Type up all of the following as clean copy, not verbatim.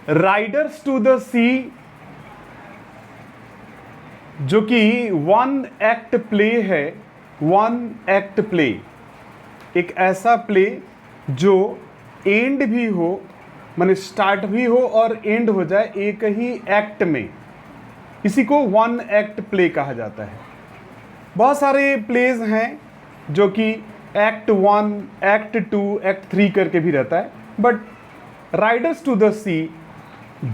Riders to the सी, जो कि one act play है, वन एक्ट प्ले, एक ऐसा प्ले जो एंड भी हो, माने स्टार्ट भी हो और एंड हो जाए एक ही एक्ट में, इसी को वन एक्ट प्ले कहा जाता है। बहुत सारे प्लेज हैं जो कि एक्ट 1, एक्ट 2, एक्ट 3 करके भी रहता है, but riders to the sea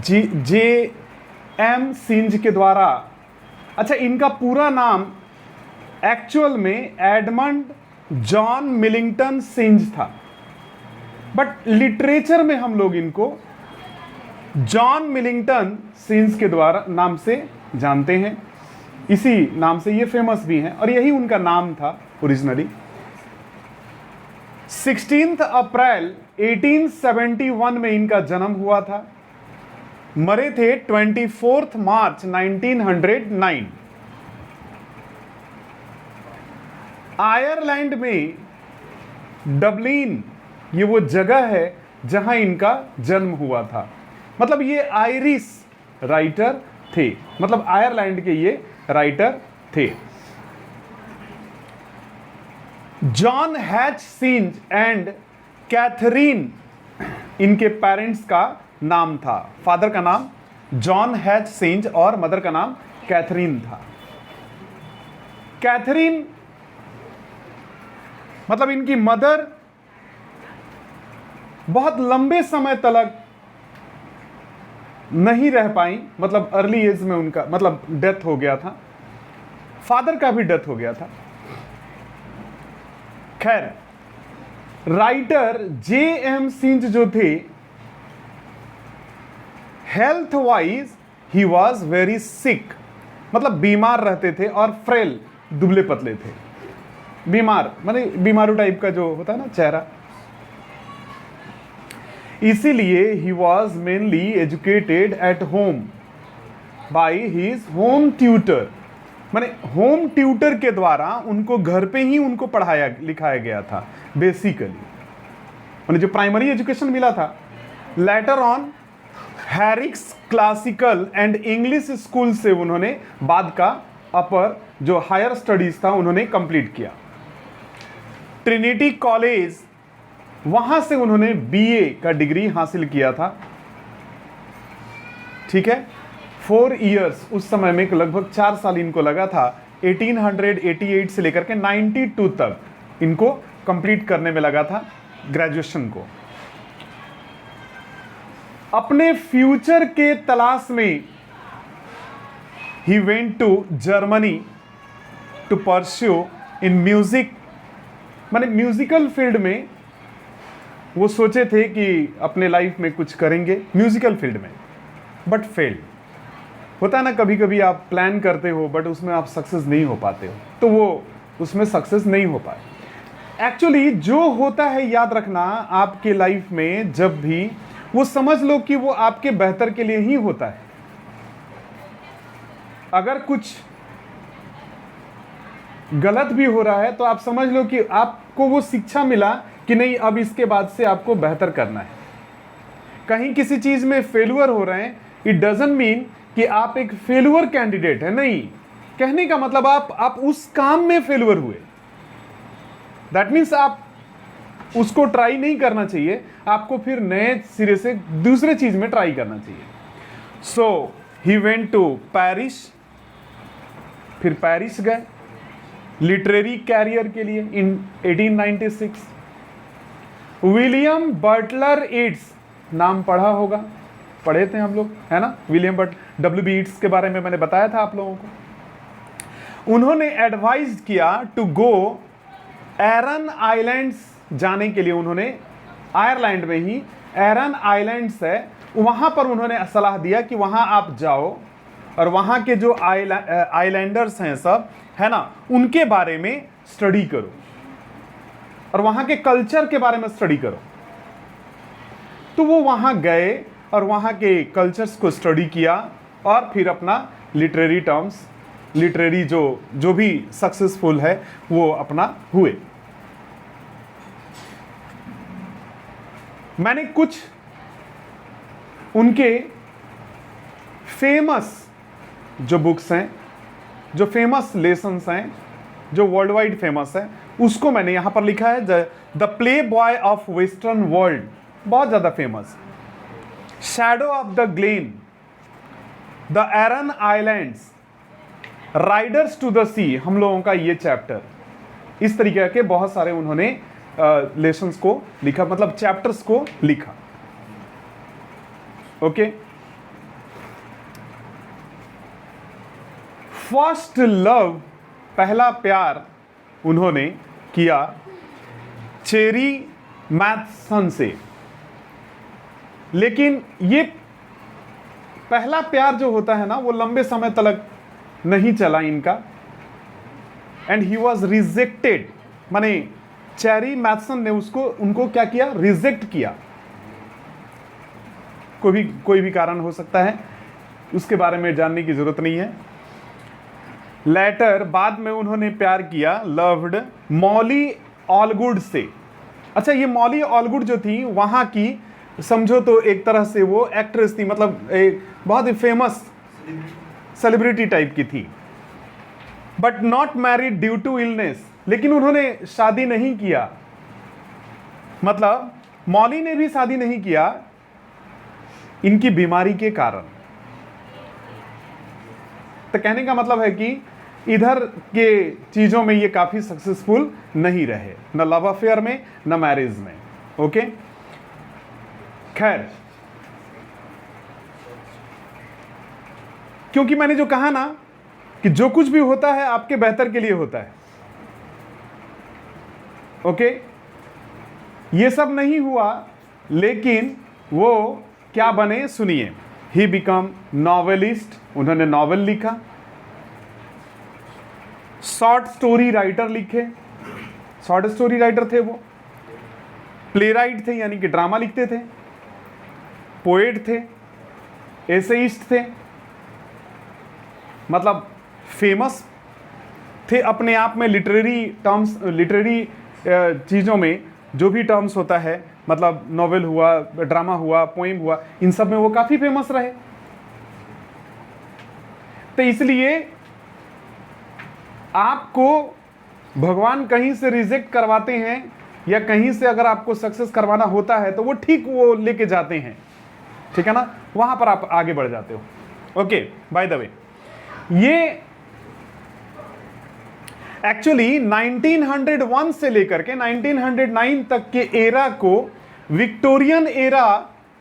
J M Synge के द्वारा, अच्छा इनका पूरा नाम एक्चुअल में एडमंड जॉन मिलिंगटन सिंज था, बट लिटरेचर में हम लोग इनको जॉन मिलिंगटन सिंज के द्वारा नाम से जानते हैं, इसी नाम से ये फेमस भी हैं और यही उनका नाम था ओरिजिनली। 16 अप्रैल 1871 में इनका जन्म हुआ था, मरे थे 24 मार्च 1909। आयरलैंड में डबलिन ये वो जगह है जहां इनका जन्म हुआ था, मतलब ये आयरिश राइटर थे, मतलब आयरलैंड के ये राइटर थे। John Hatch Synge and Catherine इनके पेरेंट्स का नाम था, फादर का नाम जॉन हैच सिंज और मदर का नाम कैथरीन था। कैथरीन मतलब इनकी मदर बहुत लंबे समय तक नहीं रह पाई, मतलब अर्ली एज में उनका मतलब डेथ हो गया था, फादर का भी डेथ हो गया था। खैर, राइटर जे एम सिंज जो थे, health wise he was very sick, मतलब बीमार रहते थे और फ्रेल, दुबले पतले थे, बीमार माने बीमारू टाइप का जो होता है ना चेहरा, इसीलिए he was mainly educated at home by his home tutor, माने होम ट्यूटर के द्वारा उनको घर पे ही उनको पढ़ाया लिखाया गया था बेसिकली, माने जो प्राइमरी एजुकेशन मिला था। Later on Herrick's classical and English school से उन्होंने बाद का अपर जो हायर स्टडीज था उन्होंने कंप्लीट किया। ट्रिनिटी कॉलेज, वहां से उन्होंने बीए का डिग्री हासिल किया था, ठीक है। 4 इयर्स, उस समय में लगभग 4 साल इनको लगा था, 1888 से लेकर के 92 तक इनको कंप्लीट करने में लगा था ग्रेजुएशन को। अपने फ्यूचर के तलाश में ही went to Germany to pursue in music, माने म्यूजिकल फील्ड में वो सोचे थे कि अपने लाइफ में कुछ करेंगे म्यूजिकल फील्ड में, बट फेल्ड। होता है ना, कभी कभी आप प्लान करते हो बट उसमें आप सक्सेस नहीं हो पाते हो, तो वो उसमें सक्सेस नहीं हो पाए। एक्चुअली जो होता है, याद रखना, आपके लाइफ में जब भी, वो समझ लो कि वो आपके बेहतर के लिए ही होता है। अगर कुछ गलत भी हो रहा है तो आप समझ लो कि आपको वो शिक्षा मिला कि नहीं, अब इसके बाद से आपको बेहतर करना है। कहीं किसी चीज में फेल्यूर हो रहे हैं, इट डजंट मीन कि आप एक फेल्यूर कैंडिडेट है, नहीं। कहने का मतलब आप उस काम में फेल्यूर हुए, दैट मीन्स आप उसको ट्राई नहीं करना चाहिए, आपको फिर नए सिरे से दूसरे चीज में ट्राई करना चाहिए। सो ही वेंट टू पेरिस, फिर पेरिस गए लिटरेरी कैरियर के लिए इन 1896। विलियम बटलर ईट्स, नाम पढ़ा होगा, पढ़े थे हम लोग, है ना, विलियम W.B. ईट्स के बारे में मैंने बताया था आप लोगों को। उन्होंने एडवाइज किया टू गो एरन आइलैंड्स जाने के लिए, उन्होंने आयरलैंड में ही एरन आइलैंड्स है, वहां पर उन्होंने सलाह दिया कि वहां आप जाओ और वहां के जो आइलैंडर्स हैं सब, है ना, उनके बारे में स्टडी करो और वहां के कल्चर के बारे में स्टडी करो। तो वो वहां गए और वहां के कल्चर्स को स्टडी किया और फिर अपना लिटरेरी टर्म्स, लिटरेरी जो भी सक्सेसफुल है वो अपना हुए। मैंने कुछ उनके फेमस जो बुक्स हैं, जो फेमस लेसन्स हैं, जो वर्ल्ड वाइड फेमस है, उसको मैंने यहां पर लिखा है। The playboy of western world, बहुत ज्यादा फेमस। Shadow of the glen, the Aran islands, riders to the sea, हम लोगों का ये चैप्टर, इस तरीके के बहुत सारे उन्होंने लेसन्स को लिखा, मतलब चैप्टर्स को लिखा। ओके। फर्स्ट लव, पहला प्यार उन्होंने किया चेरी मैथसन से, लेकिन ये पहला प्यार जो होता है ना, वो लंबे समय तक नहीं चला इनका। एंड ही वॉज रिजेक्टेड, माने चेरी मैथसन ने उनको क्या किया, रिजेक्ट किया। कोई भी कारण हो सकता है, उसके बारे में जानने की जरूरत नहीं है। लेटर, बाद में उन्होंने प्यार किया, लव्ड मॉली ऑलगुड से। अच्छा, ये मॉली ऑलगुड जो थी वहां की, समझो तो एक तरह से वो एक्ट्रेस थी, मतलब एक बहुत ही फेमस सेलिब्रिटी टाइप की थी। But not married due to illness, लेकिन उन्होंने शादी नहीं किया, मतलब मॉली ने भी शादी नहीं किया इनकी बीमारी के कारण। तो कहने का मतलब है कि इधर के चीजों में ये काफी सक्सेसफुल नहीं रहे, न लव अफेयर में न मैरिज में। ओके, खैर, क्योंकि मैंने जो कहा ना कि जो कुछ भी होता है आपके बेहतर के लिए होता है। ओके, ये सब नहीं हुआ, लेकिन वो क्या बने, सुनिए। ही बिकम नॉवेलिस्ट, उन्होंने नॉवेल लिखा। शॉर्ट स्टोरी राइटर लिखे, शॉर्ट स्टोरी राइटर थे वो। प्ले राइट थे, यानी कि ड्रामा लिखते थे। पोएट थे, एसेइस्ट थे, मतलब फेमस थे अपने आप में। लिटरेरी टर्म्स, लिटरेरी चीज़ों में जो भी टर्म्स होता है, मतलब नॉवेल हुआ, ड्रामा हुआ, पोएम हुआ, इन सब में वो काफ़ी फेमस रहे। तो इसलिए आपको भगवान कहीं से रिजेक्ट करवाते हैं या कहीं से अगर आपको सक्सेस करवाना होता है तो वो ठीक वो लेके जाते हैं, ठीक है ना, वहां पर आप आगे बढ़ जाते हो। ओके, बाय द वे, ये एक्चुअली 1901 से लेकर के 1909 तक के एरा को विक्टोरियन एरा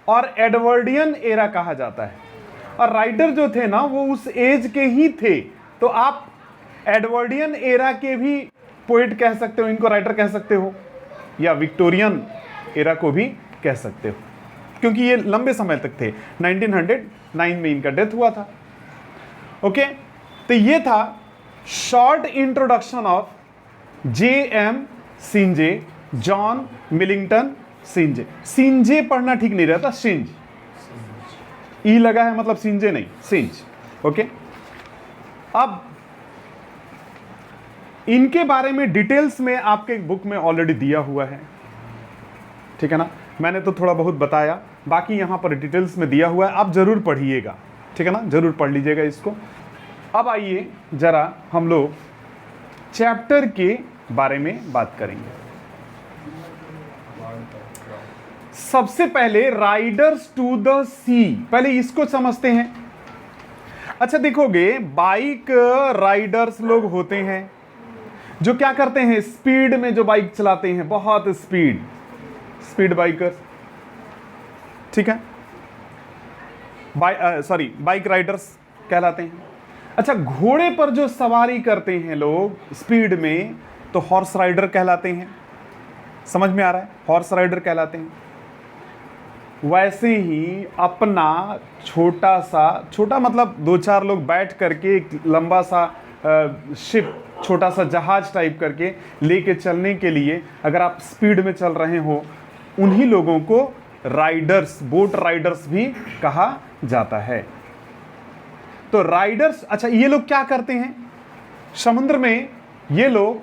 और एडवर्डियन एरा कहा जाता है। और राइटर जो थे ना वो उस एज के ही थे, तो आप एडवर्डियन एरा के भी पोएट कह सकते हो, इनको राइटर कह सकते हो, या विक्टोरियन एरा को भी कह सकते हो, क्योंकि ये लंबे समय तक थे। 1909 में इनका डेथ हुआ था। ओके, तो ये था short introduction of J.M. Synge, John Millington Synge. Synge पढ़ना ठीक नहीं रहता, सिंज, ई लगा है मतलब सिंजे नहीं, सिंज। ओके, अब इनके बारे में डिटेल्स में आपके बुक में ऑलरेडी दिया हुआ है, ठीक है ना। मैंने तो थोड़ा बहुत बताया, बाकी यहां पर डिटेल्स में दिया हुआ है, आप जरूर पढ़िएगा, ठीक है ना, जरूर पढ़ लीजिएगा इसको। अब आइए जरा हम लोग चैप्टर के बारे में बात करेंगे। सबसे पहले राइडर्स टू द सी, पहले इसको समझते हैं। अच्छा देखोगे, बाइक राइडर्स लोग होते हैं जो क्या करते हैं, स्पीड में जो बाइक चलाते हैं, बहुत स्पीड बाइकर्स, ठीक है, बाइक राइडर्स कहलाते हैं। अच्छा, घोड़े पर जो सवारी करते हैं लोग स्पीड में, तो हॉर्स राइडर कहलाते हैं। समझ में आ रहा है, हॉर्स राइडर कहलाते हैं। वैसे ही अपना छोटा मतलब 2-4 लोग बैठ करके एक लंबा सा शिप, छोटा सा जहाज टाइप करके लेके चलने के लिए अगर आप स्पीड में चल रहे हो, उन्हीं लोगों को राइडर्स, बोट राइडर्स भी कहा जाता है। तो राइडर्स, अच्छा ये लोग क्या करते हैं समुद्र में, ये लोग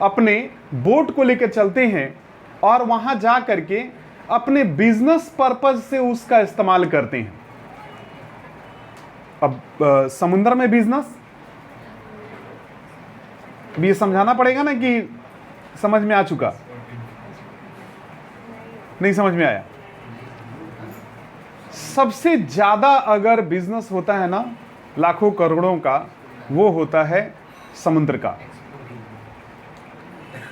अपने बोट को लेकर चलते हैं और वहां जा करके अपने बिजनेस पर्पज से उसका इस्तेमाल करते हैं। अब समुद्र में बिजनेस, अब ये समझाना पड़ेगा ना कि समझ में आ चुका? नहीं समझ में आया? सबसे ज्यादा अगर बिजनेस होता है ना लाखों करोड़ों का, वो होता है समुद्र का।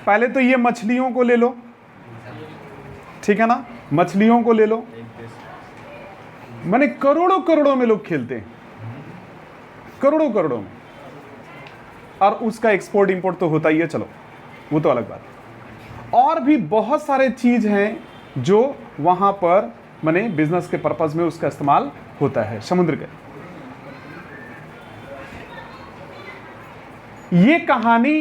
पहले तो ये मछलियों को ले लो, ठीक है ना, मछलियों को ले लो, माने करोड़ों करोड़ों में लोग खेलते हैं, करोड़ों करोड़ों में, और उसका एक्सपोर्ट इंपोर्ट तो होता ही है, चलो वो तो अलग बात है। और भी बहुत सारे चीज हैं जो वहां पर माने बिजनेस के पर्पज में उसका इस्तेमाल होता है समुद्र के। ये कहानी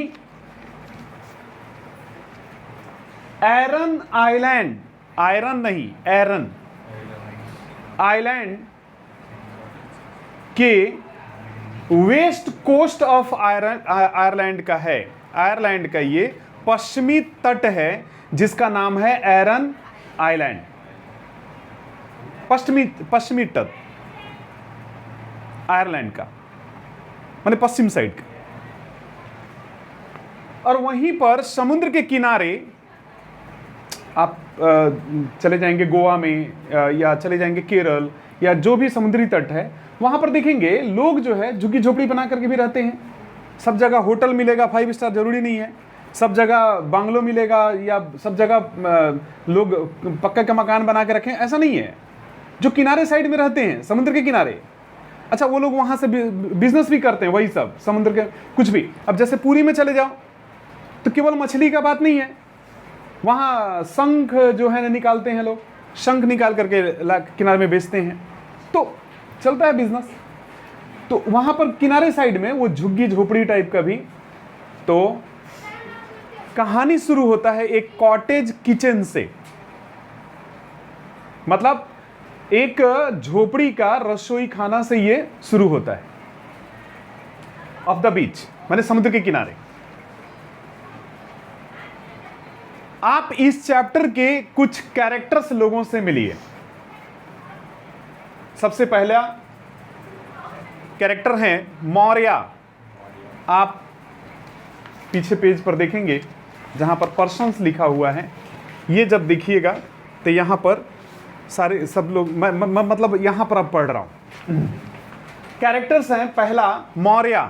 एरन आइलैंड, आयरन नहीं, एरन आइलैंड के वेस्ट कोस्ट ऑफ आयरलैंड का है। आयरलैंड का ये पश्चिमी तट है जिसका नाम है एरन आइलैंड। पश्चिमी तट आयरलैंड का माने पश्चिम साइड का। और वहीं पर समुद्र के किनारे आप चले जाएंगे गोवा में, या चले जाएंगे केरल, या जो भी समुद्री तट है वहां पर देखेंगे लोग जो है झुग्गी झोपड़ी बना करके भी रहते हैं। सब जगह होटल मिलेगा, 5 स्टार जरूरी नहीं है, सब जगह बांग्लो मिलेगा, या सब जगह लोग पक्का का मकान बना के रखें, ऐसा नहीं है। जो किनारे साइड में रहते हैं समुद्र के किनारे, अच्छा वो लोग वहां से बिजनेस भी करते हैं, वही सब समुद्र के कुछ भी। अब जैसे पुरी में चले जाओ तो केवल मछली का बात नहीं है, वहां शंख जो है निकालते हैं लोग, शंख निकाल करके किनारे में बेचते हैं, तो चलता है बिजनेस। तो वहां पर किनारे साइड में वो झुग्गी झोपड़ी टाइप का भी। तो कहानी शुरू होता है एक कॉटेज किचन से, मतलब एक झोपड़ी का रसोई खाना से ये शुरू होता है, ऑफ द बीच माने समुद्र के किनारे। आप इस चैप्टर के कुछ कैरेक्टर्स लोगों से मिलिए। सबसे पहला कैरेक्टर है मौर्य। आप पीछे पेज पर देखेंगे जहां पर पर्सन्स लिखा हुआ है, ये जब देखिएगा तो यहां पर सारे सब लोग मतलब यहां पर अब पढ़ रहा हूं। कैरेक्टर्स हैं, पहला मौर्य।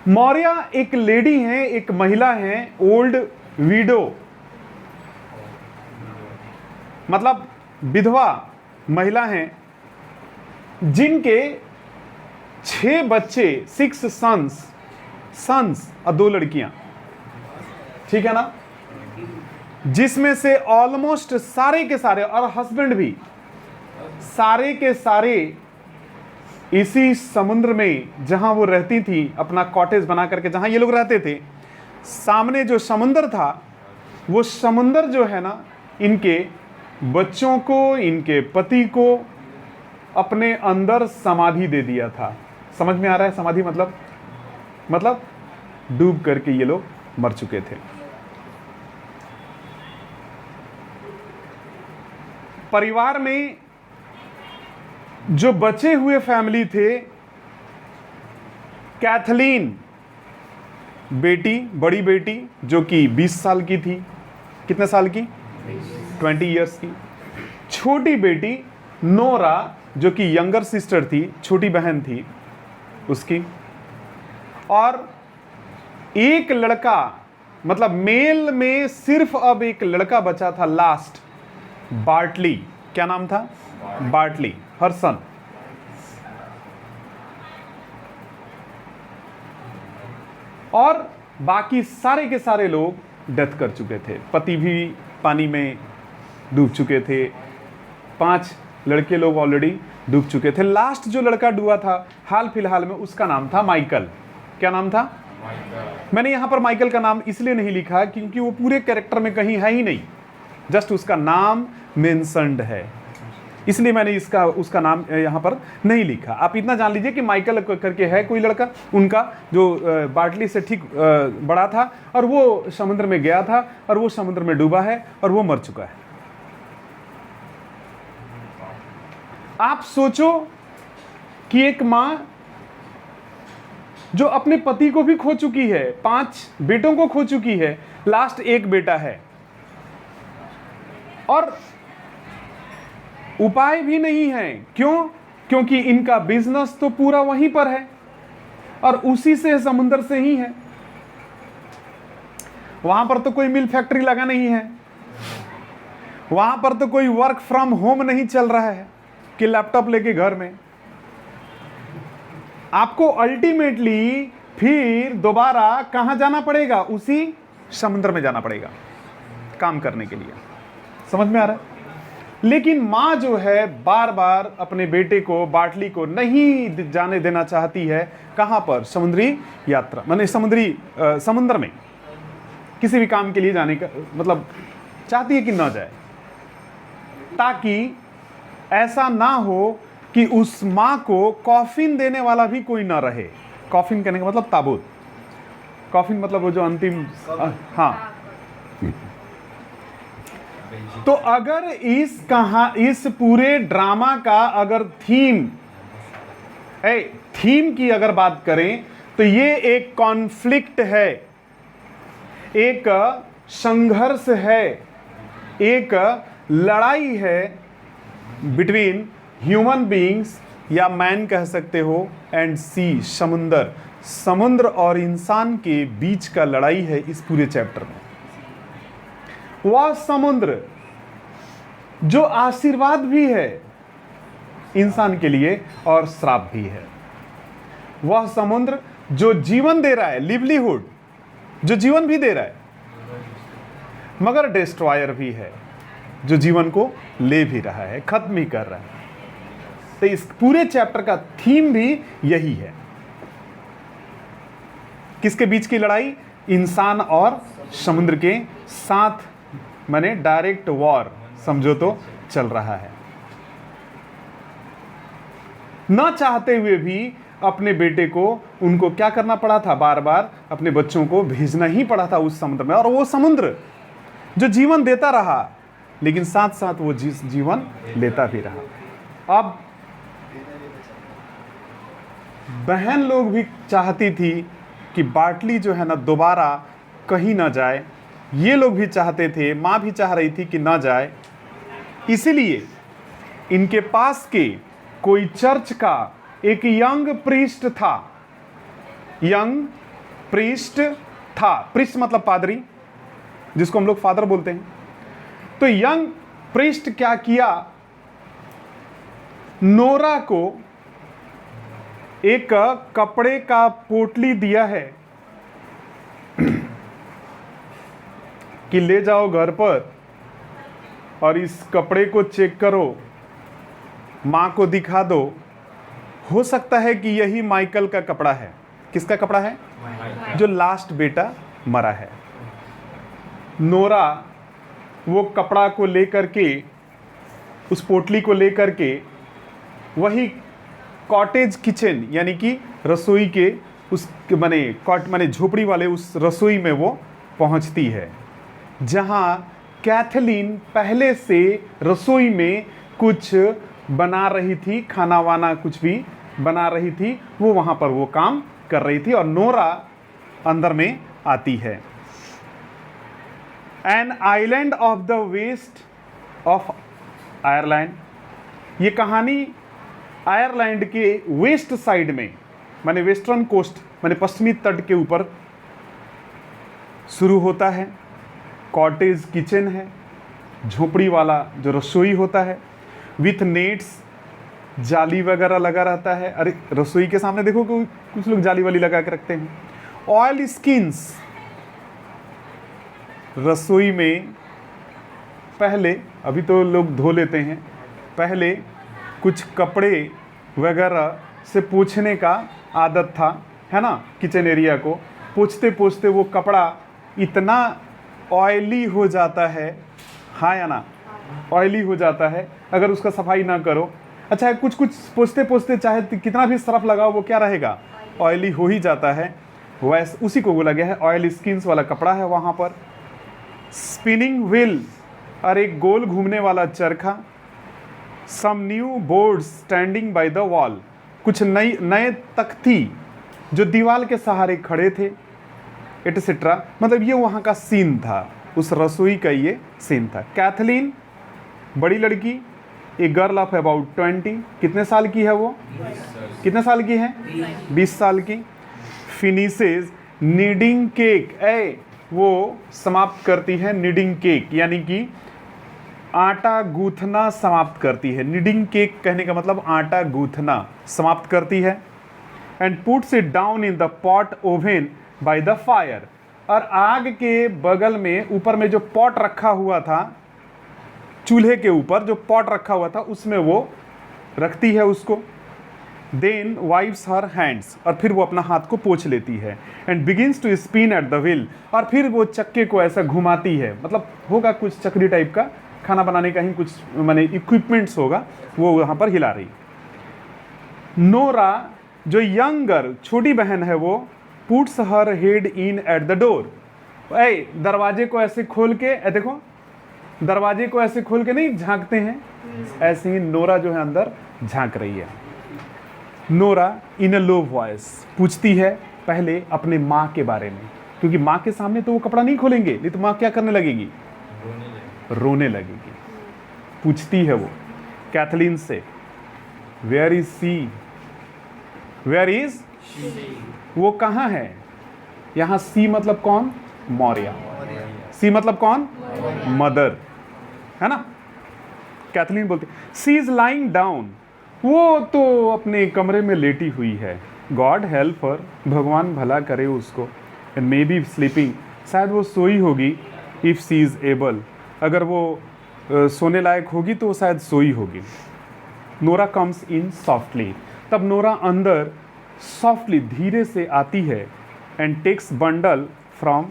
मौर्य एक लेडी है, एक महिला है, ओल्ड विडो मतलब विधवा महिला हैं, जिनके 6 बच्चे, 6 सन्स और 2 लड़कियां, ठीक है ना, जिसमें से ऑलमोस्ट सारे के सारे और हस्बैंड भी सारे के सारे इसी समुद्र में जहां वो रहती थी, अपना कॉटेज बना करके जहां ये लोग रहते थे, सामने जो समुंदर था, वो समुंदर जो है ना इनके बच्चों को, इनके पति को अपने अंदर समाधि दे दिया था। समझ में आ रहा है समाधि मतलब डूब करके ये लोग मर चुके थे। परिवार में जो बचे हुए फैमिली थे, कैथलीन बेटी, बड़ी बेटी जो कि 20 साल की थी, कितने साल की? 20 इयर्स की। छोटी बेटी नोरा जो कि यंगर सिस्टर थी, छोटी बहन थी उसकी, और एक लड़का, मतलब मेल में सिर्फ अब एक लड़का बचा था लास्ट, बार्टली। क्या नाम था? बार्टली, हर सन। और बाकी सारे के सारे लोग डेथ कर चुके थे। पति भी पानी में डूब चुके थे, 5 लड़के लोग ऑलरेडी डूब चुके थे। लास्ट जो लड़का डूबा था हाल फिलहाल में, उसका नाम था माइकल। क्या नाम था? मैंने यहां पर माइकल का नाम इसलिए नहीं लिखा क्योंकि वो पूरे कैरेक्टर में कहीं है ही नहीं, जस्ट उसका नाम मेंशन्ड है, इसलिए मैंने उसका नाम यहां पर नहीं लिखा। आप इतना जान लीजिए कि माइकल करके है कोई लड़का उनका, जो बार्टली से ठीक बड़ा था, और वो समुद्र में गया था और वो समुद्र में डूबा है और वो मर चुका है। आप सोचो कि एक मां जो अपने पति को भी खो चुकी है, 5 बेटों को खो चुकी है, लास्ट एक बेटा है और उपाय भी नहीं है। क्यों? क्योंकि इनका बिजनेस तो पूरा वहीं पर है और उसी से समुद्र से ही है। वहां पर तो कोई मिल फैक्ट्री लगा नहीं है, वहां पर तो कोई वर्क फ्रॉम होम नहीं चल रहा है कि लैपटॉप लेके घर में। आपको अल्टीमेटली फिर दोबारा कहां जाना पड़ेगा? उसी समुद्र में जाना पड़ेगा काम करने के लिए। समझ में आ रहा है? लेकिन मां जो है बार बार अपने बेटे को, बाटली को नहीं जाने देना चाहती है। कहां पर? समुद्री यात्रा, माने समुद्र में किसी भी काम के लिए जाने का मतलब चाहती है कि ना जाए, ताकि ऐसा ना हो कि उस मां को कॉफिन देने वाला भी कोई ना रहे। कॉफिन कहने का मतलब ताबूत, कॉफिन मतलब वो जो अंतिम, हाँ। तो अगर इस पूरे ड्रामा का अगर थीम की अगर बात करें तो ये एक कॉन्फ्लिक्ट है, एक संघर्ष है, एक लड़ाई है बिटवीन ह्यूमन बीइंग्स या मैन कह सकते हो एंड सी, समुद्र और इंसान के बीच का लड़ाई है इस पूरे चैप्टर में। वह समुद्र जो आशीर्वाद भी है इंसान के लिए और श्राप भी है, वह समुद्र जो जीवन दे रहा है, लिवलीहुड, जो जीवन भी दे रहा है, मगर डिस्ट्रॉयर भी है, जो जीवन को ले भी रहा है, खत्म ही कर रहा है। तो इस पूरे चैप्टर का थीम भी यही है। किसके बीच की लड़ाई? इंसान और समुद्र के साथ, माने डायरेक्ट वॉर समझो तो चल रहा है। ना चाहते हुए भी अपने बेटे को, उनको क्या करना पड़ा था? बार बार अपने बच्चों को भेजना ही पड़ा था उस समुद्र में। और वो समुद्र जो जीवन देता रहा, लेकिन साथ साथ वो जीवन लेता भी रहा। अब बहन लोग भी चाहती थी कि बाटली जो है ना दोबारा कहीं ना जाए, ये लोग भी चाहते थे, माँ भी चाह रही थी कि ना जाए। इसीलिए इनके पास के कोई चर्च का एक यंग प्रीस्ट था, प्रीस्ट मतलब पादरी, जिसको हम लोग फादर बोलते हैं। तो यंग प्रीस्ट क्या किया? नोरा को एक कपड़े का पोटली दिया है कि ले जाओ घर पर और इस कपड़े को चेक करो, मां को दिखा दो। हो सकता है कि यही माइकल का कपड़ा है। किसका कपड़ा है? जो लास्ट बेटा मरा है। नोरा वो कपड़ा को लेकर के, उस पोटली को लेकर के वही कॉटेज किचन यानी कि रसोई के उस माने झोपड़ी वाले उस रसोई में वो पहुंचती है, जहां कैथलीन पहले से रसोई में कुछ बना रही थी, खाना वाना कुछ भी बना रही थी। वो वहां पर वो काम कर रही थी और नोरा अंदर में आती है। An island of the west of Ireland, ये कहानी आयरलैंड के वेस्ट साइड में, माने वेस्टर्न कोस्ट, माने पश्चिमी तट के ऊपर शुरू होता है। कॉटेज किचन है, झोपड़ी वाला जो रसोई होता है, विथ नेट्स, जाली वगैरह लगा रहता है। अरे रसोई के सामने देखो कुछ लोग जाली वाली लगा के रखते हैं। ऑयल स्किन्स, रसोई में पहले, अभी तो लोग धो लेते हैं, पहले कुछ कपड़े वगैरह से पोंछने का आदत था, है ना। किचन एरिया को पोंछते पोंछते वो कपड़ा इतना ऑयली हो जाता है, हाँ या ना, ऑयली हो जाता है अगर उसका सफाई ना करो। अच्छा, कुछ पोंछते पोंछते चाहे कितना भी सरफ लगाओ वो क्या रहेगा? ऑयली हो ही जाता है। वैसे उसी को बोला गया है, ऑयल स्किन्स वाला कपड़ा है वहाँ पर। स्पिनिंग व्हील और एक गोल घूमने वाला चरखा, some new boards standing by the wall, कुछ नए तख्ती जो दीवार के सहारे खड़े थे, एटसेट्रा। मतलब ये वहाँ का सीन था, उस रसोई का ये सीन था। कैथलीन बड़ी लड़की, ए गर्ल ऑफ अबाउट 20, कितने साल की है वो? कितने साल की है? 20 साल की। फिनिशेज नीडिंग केक, वो समाप्त करती है नीडिंग केक, यानी कि आटा गूंथना समाप्त करती है। नीडिंग केक कहने का मतलब आटा गूंथना समाप्त करती है। And puts it down in the pot oven by the fire, और आग के बगल में ऊपर में जो पॉट रखा हुआ था, चूल्हे के ऊपर जो पॉट रखा हुआ था उसमें वो रखती है उसको। देन वाइप्स हर हैंड्स, और फिर वो अपना हाथ को पोंछ लेती है। And begins to spin at the wheel, और फिर वो चक्के को ऐसा घुमाती है। मतलब होगा कुछ चक्री टाइप का, खाना बनाने का ही कुछ माने इक्विपमेंट्स होगा, वो वहाँ पर हिला रही। नोरा जो यंगर छोटी बहन है, वो puts her head in at the door, दरवाजे को ऐसे खोल के, देखो दरवाजे को ऐसे खोल के नहीं झांकते हैं, ऐसे ही नोरा जो है अंदर झांक रही है। नोरा इन अ लो वॉइस पूछती है पहले अपने माँ के बारे में, क्योंकि माँ के सामने तो वो कपड़ा नहीं खोलेंगे, नहीं तो माँ क्या करने लगेगी? रोने लगेगी। पूछती है वो कैथलीन से, where is she, where is, वो कहाँ है? यहाँ सी मतलब कौन? मौर्या। सी मतलब कौन? मदर, है ना। कैथलीन बोलती सी इज लाइंग डाउन, वो तो अपने कमरे में लेटी हुई है। गॉड हेल्प हर, भगवान भला करे उसको। एंड मे बी स्लीपिंग, शायद वो सोई होगी। इफ सी इज एबल, अगर वो सोने लायक होगी तो वो शायद सोई होगी। नोरा कम्स इन सॉफ्टली, तब नोरा अंदर सॉफ्टली धीरे से आती है। And takes bundle from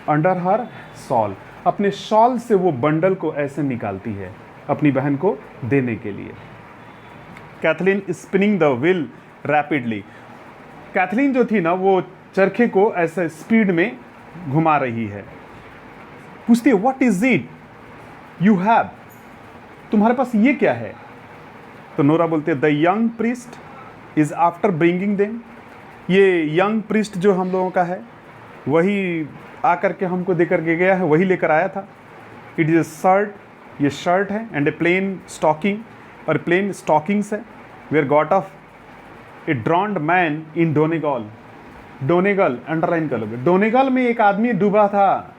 under her shawl, अपने शॉल से वो बंडल को ऐसे निकालती है अपनी बहन को देने के लिए। Kathleen spinning the wheel rapidly, Kathleen जो थी ना वो चरखे को ऐसे स्पीड में घुमा रही है। पूछती है what is it you have, तुम्हारे पास ये क्या है? तो नोरा बोलते हैं the young priest is after bringing them, ये यंग प्रीस्ट जो हम लोगों का है वही आकर के हमको दे करके गया है, वही लेकर आया था। इट इज ए शर्ट, ये शर्ट है, एंड ए प्लेन स्टॉकिंग, और प्लेन स्टॉकिंग्स है। Were got off a drowned man in Donegal, Donegal underline कर लोगे, डोनेगल में एक आदमी डूबा था,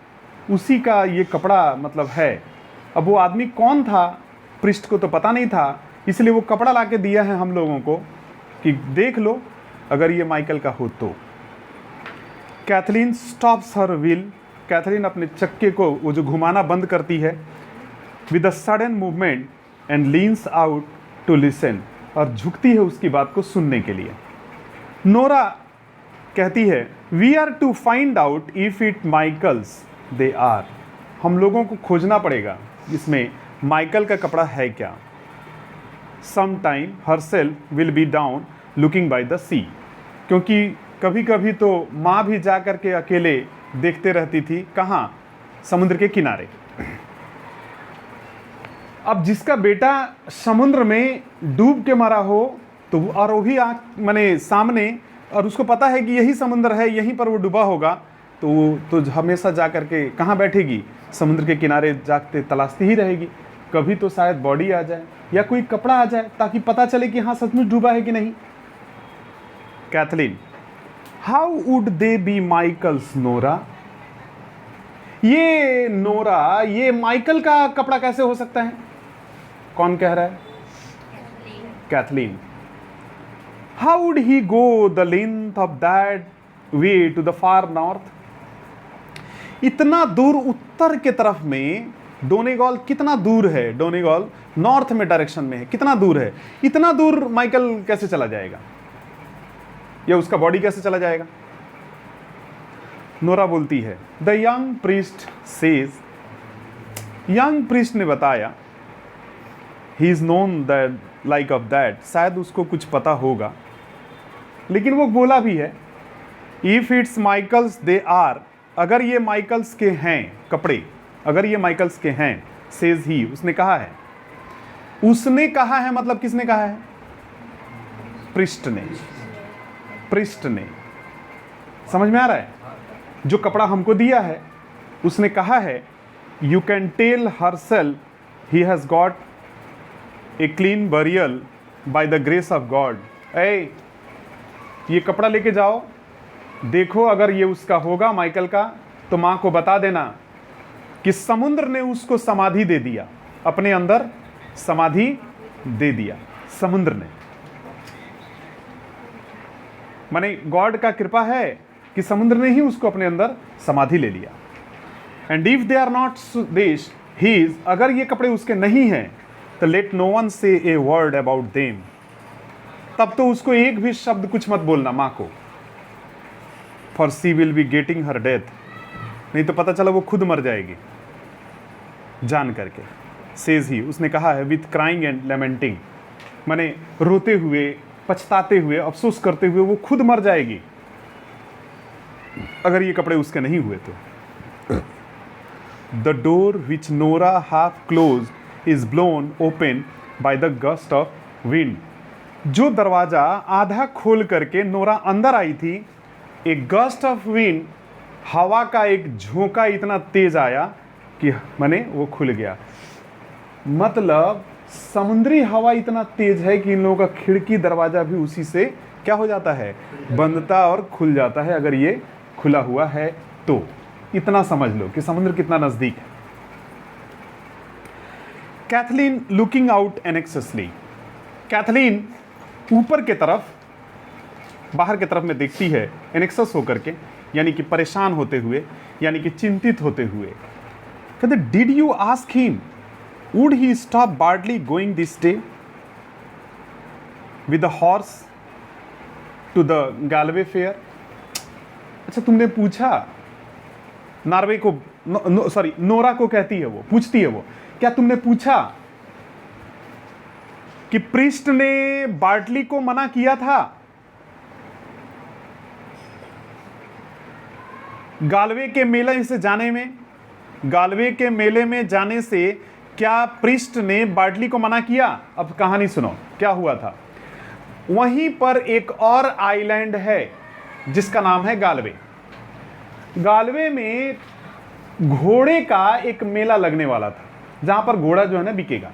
उसी का ये कपड़ा मतलब है। अब वो आदमी कौन था प्रिस्ट को तो पता नहीं था, इसलिए वो कपड़ा ला के दिया है हम लोगों को कि देख लो अगर ये माइकल का हो तो। Cathleen stops her wheel, Cathleen अपने चक्के को वो जो घुमाना बंद करती है with a sudden movement and leans out to listen, और झुकती है उसकी बात को सुनने के लिए। नोरा कहती है we are to find out if it Michael's they are, हम लोगों को खोजना पड़ेगा इसमें माइकल का कपड़ा है क्या। Some time herself will be down looking by the sea, क्योंकि कभी कभी तो माँ भी जा कर के अकेले देखते रहती थी, कहाँ? समुद्र के किनारे। अब जिसका बेटा समुद्र में डूब के मरा हो तो और वो भी आँख माने सामने, और उसको पता है कि यही समुद्र है, यहीं पर वो डूबा होगा, तो वो तो हमेशा जा कर के कहाँ बैठेगी? समुद्र के किनारे जागते तलाशती ही रहेगी। कभी तो शायद बॉडी आ जाए या कोई कपड़ा आ जाए ताकि पता चले कि हाँ सचमुच डूबा है कि नहीं। Cathleen how would they be Michael's Nora, ये नोरा ये माइकल का कपड़ा कैसे हो सकता है? कौन कह रहा है? Cathleen. How would he go the length of that way to the far north, इतना दूर उत्तर के तरफ में डोनेगल कितना दूर है? डोनेगल नॉर्थ में डायरेक्शन में है, कितना दूर है? इतना दूर माइकल कैसे चला जाएगा, या उसका बॉडी कैसे चला जाएगा? नोरा बोलती है the young priest says, young priest ने बताया, he is known that like of that, शायद उसको कुछ पता होगा, लेकिन वो बोला भी है if it's Michael's they are, अगर ये माइकल्स के हैं कपड़े, अगर ये माइकल्स के हैं, सेज ही, उसने कहा है, उसने कहा है मतलब किसने कहा है? प्रिस्ट ने। प्रिस्ट ने। समझ में आ रहा है? जो कपड़ा हमको दिया है उसने कहा है you can tell herself he has got a clean burial by the grace of God. ये कपड़ा लेके जाओ, देखो अगर ये उसका होगा माइकल का तो मां को बता देना कि समुद्र ने उसको समाधि दे दिया, अपने अंदर समाधि दे दिया समुद्र ने। माने गॉड का कृपा है कि समुद्र ने ही उसको अपने अंदर समाधि ले लिया। And if they are not this his, अगर ये कपड़े उसके नहीं हैं तो लेट नो वन से ए वर्ड अबाउट देम, तब तो उसको एक भी शब्द कुछ मत बोलना मां को, for she will be getting her death, नहीं तो पता चला वो खुद मर जाएगी जान करके। सेज ही, उसने कहा है विथ क्राइंग एंड लेमेंटिंग, माने रोते हुए, पछताते हुए, अफसोस करते हुए वो खुद मर जाएगी अगर ये कपड़े उसके नहीं हुए तो। The door which Nora half close is blown open by the gust of wind, जो दरवाजा आधा खोल करके नोरा अंदर आई थी, एक गस्ट ऑफ विंड, हवा का एक झोंका इतना तेज आया कि माने वो खुल गया। मतलब समुद्री हवा इतना तेज है कि इन लोगों का खिड़की दरवाजा भी उसी से क्या हो जाता है, बंदता और खुल जाता है अगर ये खुला हुआ है तो। इतना समझ लो कि समुद्र कितना नजदीक है। कैथलीन लुकिंग आउट एनेक्ससली, कैथलीन ऊपर के तरफ, बाहर के तरफ में देखती है एनेक्सस होकर के, यानी कि परेशान होते हुए, यानी कि चिंतित होते हुए। कहते did you ask him would he stop Bartley going this day with the horse to the Galway fair. अच्छा तुमने पूछा नार्वे को, सॉरी नोरा को कहती है वो, पूछती है वो, क्या तुमने पूछा कि प्रिस्ट ने बार्टली को मना किया था गालवे के मेले से जाने में? गालवे के मेले में जाने से क्या प्रिस्ट ने बार्टली को मना किया? अब कहानी सुनो क्या हुआ था। वहीं पर एक और आइलैंड है जिसका नाम है गालवे। गालवे में घोड़े का एक मेला लगने वाला था जहां पर घोड़ा जो है ना बिकेगा।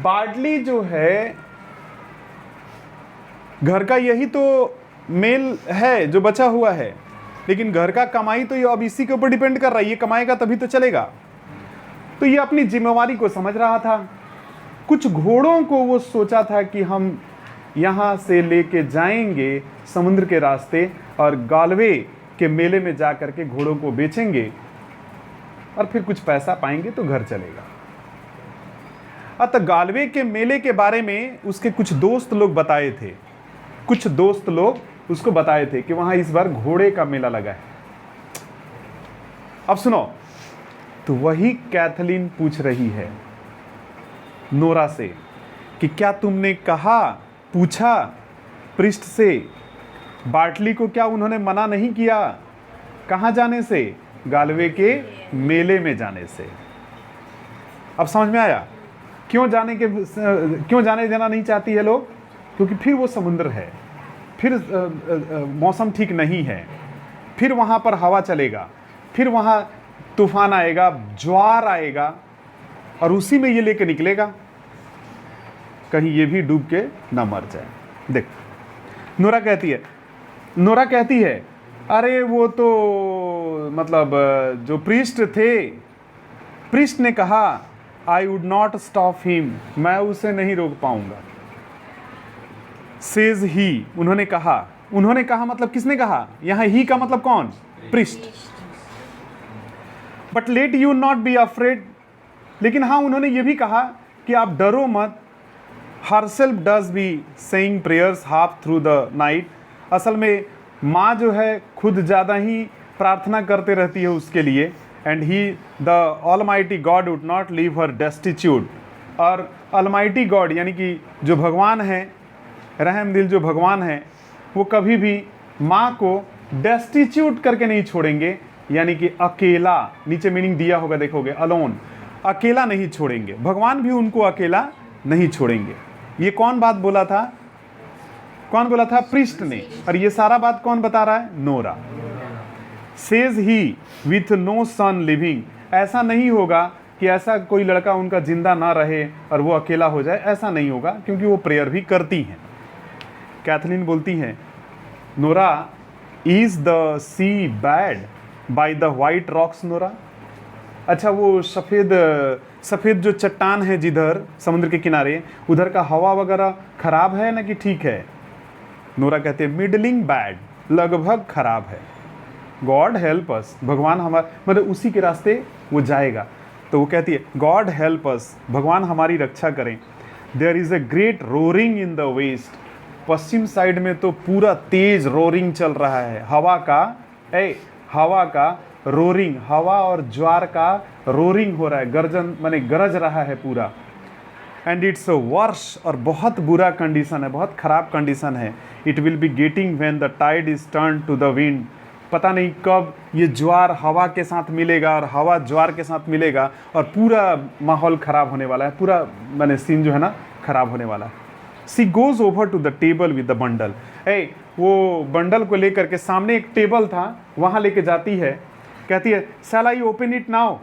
बार्टली जो है घर का यही तो मेल है जो बचा हुआ है, लेकिन घर का कमाई तो ये अब इसी के ऊपर डिपेंड कर रहा है, ये कमाएगा तभी तो चलेगा। तो ये अपनी जिम्मेवारी को समझ रहा था। कुछ घोड़ों को वो सोचा था कि हम यहां से लेके जाएंगे समुद्र के रास्ते और गालवे के मेले में जा करके घोड़ों को बेचेंगे और फिर कुछ पैसा पाएंगे तो घर चलेगा। अतः गालवे के मेले के बारे में उसके कुछ दोस्त लोग बताए थे, कुछ दोस्त लोग उसको बताए थे कि वहां इस बार घोड़े का मेला लगा है। अब सुनो, तो वही कैथलीन पूछ रही है नोरा से कि क्या तुमने कहा, पूछा प्रिस्ट से बार्टली को, क्या उन्होंने मना नहीं किया कहां जाने से? गालवे के मेले में जाने से। अब समझ में आया क्यों जाने देना नहीं चाहती है लोग? क्योंकि फिर वो समुद्र है, फिर मौसम ठीक नहीं है, फिर वहां पर हवा चलेगा, फिर वहां तूफान आएगा, ज्वार आएगा और उसी में ये लेके निकलेगा, कहीं ये भी डूब के ना मर जाए। देख नोरा कहती है अरे वो तो मतलब जो प्रीस्ट थे, प्रीस्ट ने कहा I would not stop him, मैं उसे नहीं रोक पाऊंगा। सेज ही, उन्होंने कहा मतलब किसने कहा? यहां ही का मतलब कौन? Priest. But let you not be afraid, लेकिन हाँ उन्होंने ये भी कहा कि आप डरो मत। Herself does be saying prayers half through the night, असल में माँ जो है खुद ज़्यादा ही प्रार्थना करते रहती है उसके लिए। And he the almighty God would not leave her destitute, और ऑलमाइटी गॉड यानी कि जो भगवान है, रहम दिल जो भगवान है, वो कभी भी माँ को डेस्टिट्यूट करके नहीं छोड़ेंगे, यानी कि अकेला, नीचे मीनिंग दिया होगा देखोगे, अलोन, अकेला नहीं छोड़ेंगे, भगवान भी उनको अकेला नहीं छोड़ेंगे। ये कौन बात बोला था? कौन बोला था? प्रीस्ट ने। और ये सारा बात कौन बता रहा है? Nora. Says he with no son living, ऐसा नहीं होगा कि ऐसा कोई लड़का उनका जिंदा ना रहे और वो अकेला हो जाए, ऐसा नहीं होगा, क्योंकि वो प्रेयर भी करती हैं। कैथलीन बोलती है, Nora, is the sea bad by the white rocks Nora? अच्छा, वो सफ़ेद जो चट्टान है जिधर समुद्र के किनारे, उधर का हवा वगैरह खराब है ना कि ठीक है? नोरा कहते हैं मिडलिंग बैड, लगभग खराब है। गॉड हेल्प अस, भगवान हमारा, मतलब उसी के रास्ते वो जाएगा। तो वो कहती है गॉड हेल्प अस, भगवान हमारी रक्षा करें। There is a great roaring in the west, पश्चिम साइड में तो पूरा तेज रोरिंग चल रहा है, हवा का रोरिंग, हवा और ज्वार का रोरिंग हो रहा है, गर्जन माने गरज रहा है पूरा। एंड इट्स वर्ष, और बहुत बुरा कंडीशन है, बहुत ख़राब कंडीशन है। It will be getting when the tide is turn to the wind, पता नहीं कब ये ज्वार हवा के साथ मिलेगा और हवा ज्वार के साथ मिलेगा और पूरा माहौल ख़राब होने वाला है, पूरा माने सीन जो है ना खराब होने वाला है। She goes over to the table with the bundle, वो बंडल को लेकर के, सामने एक टेबल था वहाँ लेके जाती है, कहती है शैल आई ओपन इट नाउ,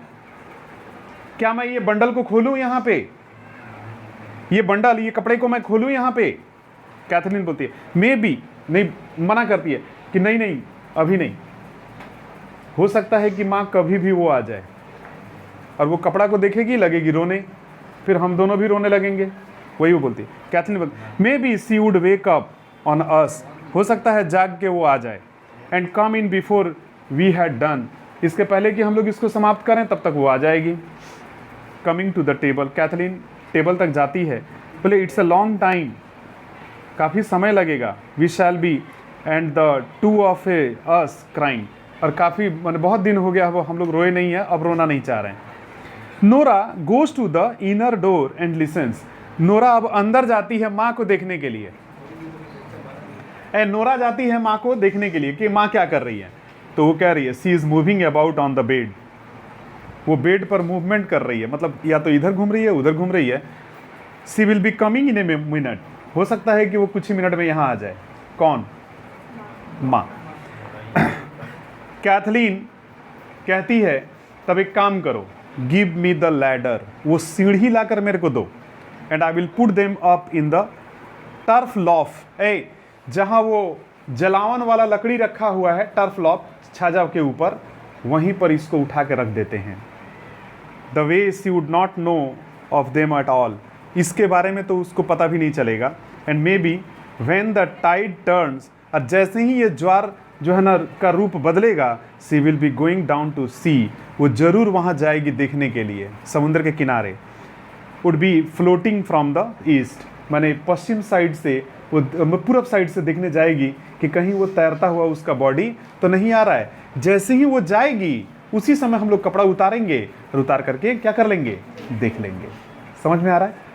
क्या मैं ये बंडल को खोलूँ यहाँ पे, ये बंडल, ये कपड़े को मैं खोलूँ यहाँ पे? कैथरीन बोलती है मे बी, नहीं, मना करती है कि नहीं नहीं अभी नहीं, हो सकता है कि माँ कभी भी वो आ जाए और वो कपड़ा को देखेगी, लगेगी रोने, फिर हम दोनों भी रोने लगेंगे। वही वो बोलती है, कैथरीन बोलती maybe she would wake up on us, हो सकता है जाग के वो आ जाए, and come in before we had done, इसके पहले कि हम लोग इसको समाप्त करें तब तक वो आ जाएगी। Coming to the table, Catherine table तक जाती है, बोले इट्स अ लॉन्ग टाइम, काफ़ी समय लगेगा, we shall be and the two of us crying, और काफ़ी मैंने बहुत दिन हो गया वो हम लोग रोए नहीं है, अब रोना नहीं चाह रहे हैं। Nora goes to the inner door and listens, Nora अब अंदर जाती है माँ को देखने के लिए। नोरा जाती है माँ को देखने के लिए कि माँ क्या कर रही है, तो वो कह रही है she is moving about on the bed, वो बेड पर मूवमेंट कर रही है, मतलब या तो इधर घूम रही है उधर घूम रही है। She will be coming in a minute, हो सकता है कि वो कुछ ही मिनट में यहाँ आ जाए। कौन? माँ। कैथलीन कहती है तब एक काम करो, गिव मी द लैडर, वो सीढ़ी लाकर मेरे को दो, and I will put them up in the turf loaf, जहाँ वो जलावन वाला लकड़ी रखा हुआ है, टर्फ लॉफ छाजा के ऊपर, वहीं पर इसको उठा के रख देते हैं। The way she would not know of them at all, इसके बारे में तो उसको पता भी नहीं चलेगा। And maybe when the tide turns, और जैसे ही ये ज्वार जो है ना का रूप बदलेगा, she will be going down to see, वो जरूर वहाँ जाएगी देखने के लिए, समुद्र के किनारे। Would be floating from the east, माने पश्चिम साइड से, वो पूरब साइड से देखने जाएगी कि कहीं वो तैरता हुआ उसका बॉडी तो नहीं आ रहा है। जैसे ही वो जाएगी उसी समय हम लोग कपड़ा उतारेंगे और उतार करके क्या कर लेंगे, देख लेंगे। समझ में आ रहा है?